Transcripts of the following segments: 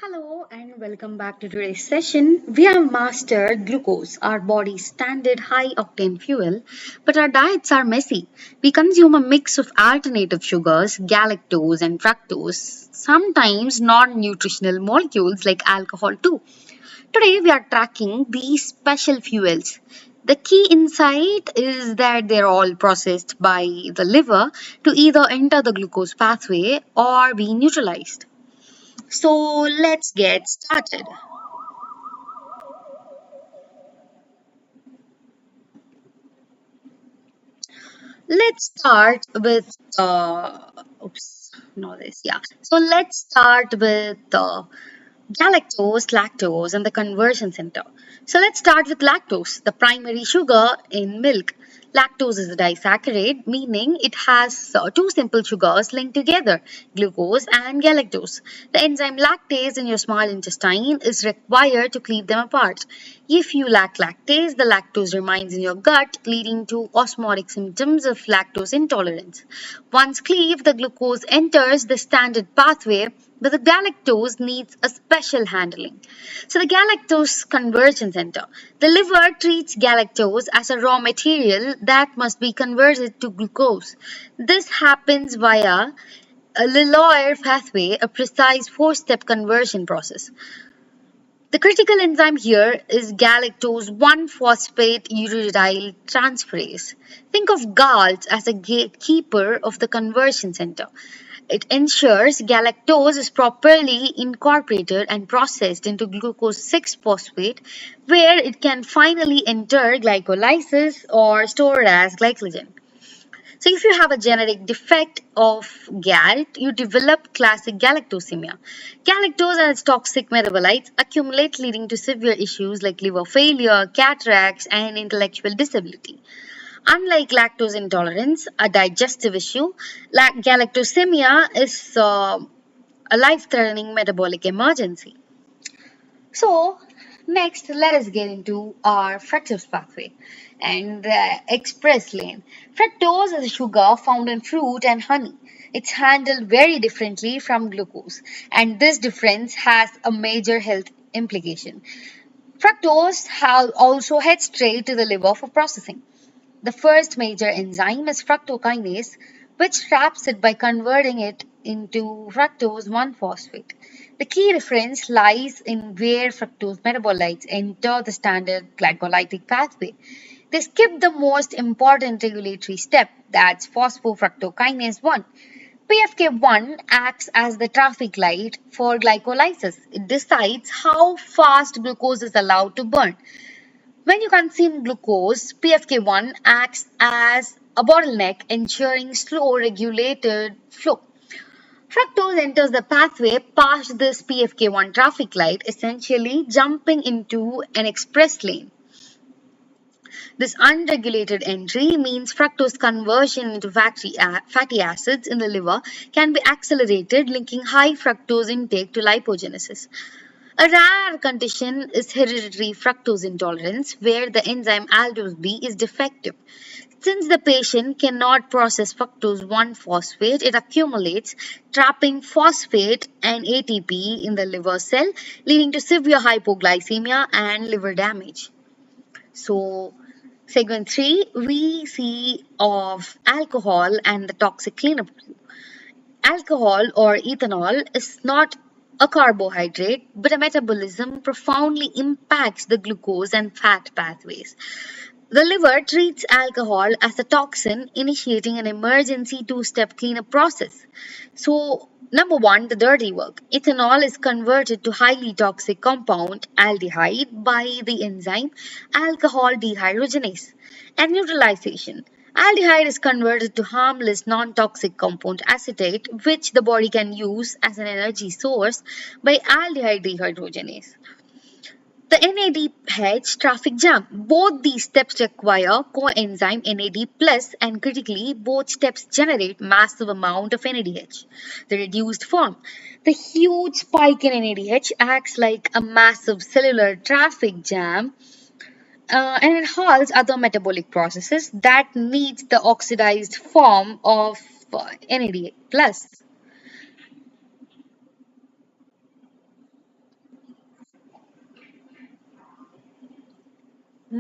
Hello and welcome back to today's session. We have mastered glucose, our body's standard high octane fuel, but our diets are messy. We consume a mix of alternative sugars, galactose and fructose, sometimes non nutritional molecules like alcohol too. Today we are tracking these special fuels. The key insight is that they're all processed by the liver to either enter the glucose pathway or be neutralized. So let's get started. Let's start with oops, no this yeah. So let's start with galactose, lactose, and the conversion center. So let's start with lactose, the primary sugar in milk. Lactose is a disaccharide, meaning it has two simple sugars linked together, glucose and galactose. The enzyme lactase in your small intestine is required to cleave them apart. If you lack lactase, the lactose remains in your gut, leading to osmotic symptoms of lactose intolerance. Once cleaved, the glucose enters the standard pathway, but the galactose needs a special handling. So, the galactose conversion center. The liver treats galactose as a raw material that must be converted to glucose. This happens via a Lilloir pathway, a precise four-step conversion process. The critical enzyme here is galactose 1-phosphate uridyl transferase. Think of GALT as a gatekeeper of the conversion center. It ensures galactose is properly incorporated and processed into glucose 6-phosphate, where it can finally enter glycolysis or stored as glycogen. So, if you have a genetic defect of GALT, you develop classic galactosemia. Galactose and its toxic metabolites accumulate, leading to severe issues like liver failure, cataracts, and intellectual disability. Unlike lactose intolerance, a digestive issue, galactosemia is a life threatening metabolic emergency. So, next, let us get into our fructose pathway and the express lane. Fructose is a sugar found in fruit and honey. It's handled very differently from glucose, and this difference has a major health implication. Fructose also heads straight to the liver for processing. The first major enzyme is fructokinase, which traps it by converting it into fructose 1-phosphate. The key difference lies in where fructose metabolites enter the standard glycolytic pathway. They skip the most important regulatory step, that's phosphofructokinase 1. PFK1 acts as the traffic light for glycolysis. It decides how fast glucose is allowed to burn. When you consume glucose, PFK1 acts as a bottleneck, ensuring slow regulated flow. Fructose enters the pathway past this PFK1 traffic light, essentially jumping into an express lane. This unregulated entry means fructose conversion into fatty acids in the liver can be accelerated, linking high fructose intake to lipogenesis. A rare condition is hereditary fructose intolerance, where the enzyme aldose B is defective. Since the patient cannot process fructose 1-phosphate, it accumulates, trapping phosphate and ATP in the liver cell, leading to severe hypoglycemia and liver damage. So, segment 3, we see of alcohol and the toxic cleanup. Alcohol or ethanol is not a carbohydrate, but a metabolism profoundly impacts the glucose and fat pathways. The liver treats alcohol as a toxin, initiating an emergency two-step cleanup process. So, number one, the dirty work. Ethanol is converted to highly toxic compound aldehyde by the enzyme alcohol dehydrogenase and neutralization. Aldehyde is converted to harmless non-toxic compound acetate, which the body can use as an energy source by aldehyde dehydrogenase. The NADH traffic jam. Both these steps require coenzyme NAD plus, and critically, both steps generate massive amount of NADH, the reduced form. The huge spike in NADH acts like a massive cellular traffic jam, and it halts other metabolic processes that need the oxidized form of NAD plus.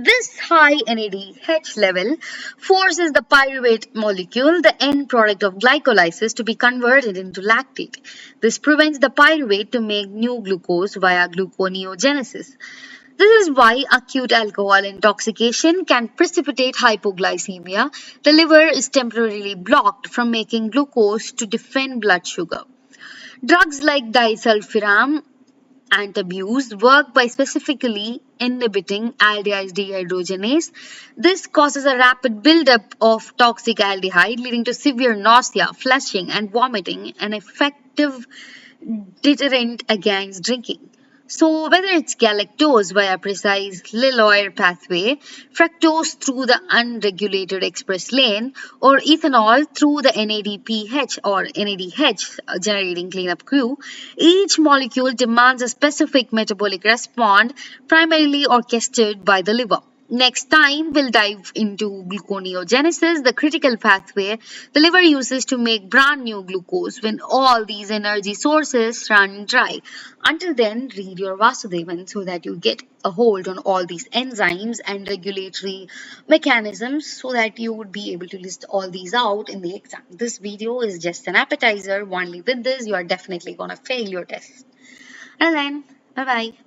This high NADH level forces the pyruvate molecule, the end product of glycolysis, to be converted into lactate. This prevents the pyruvate to make new glucose via gluconeogenesis. This is why acute alcohol intoxication can precipitate hypoglycemia. The liver is temporarily blocked from making glucose to defend blood sugar. Drugs like disulfiram and abuse work by specifically inhibiting aldehyde dehydrogenase. This causes a rapid buildup of toxic aldehyde, leading to severe nausea, flushing, and vomiting, an effective deterrent against drinking. So, whether it's galactose via precise Lilloir pathway, fructose through the unregulated express lane, or ethanol through the NADPH or NADH generating cleanup queue, each molecule demands a specific metabolic response primarily orchestrated by the liver. Next time, we'll dive into gluconeogenesis, the critical pathway the liver uses to make brand new glucose when all these energy sources run dry. Until then, read your Vasudevan so that you get a hold on all these enzymes and regulatory mechanisms so that you would be able to list all these out in the exam. This video is just an appetizer. Only with this, you are definitely going to fail your test. And then, bye bye.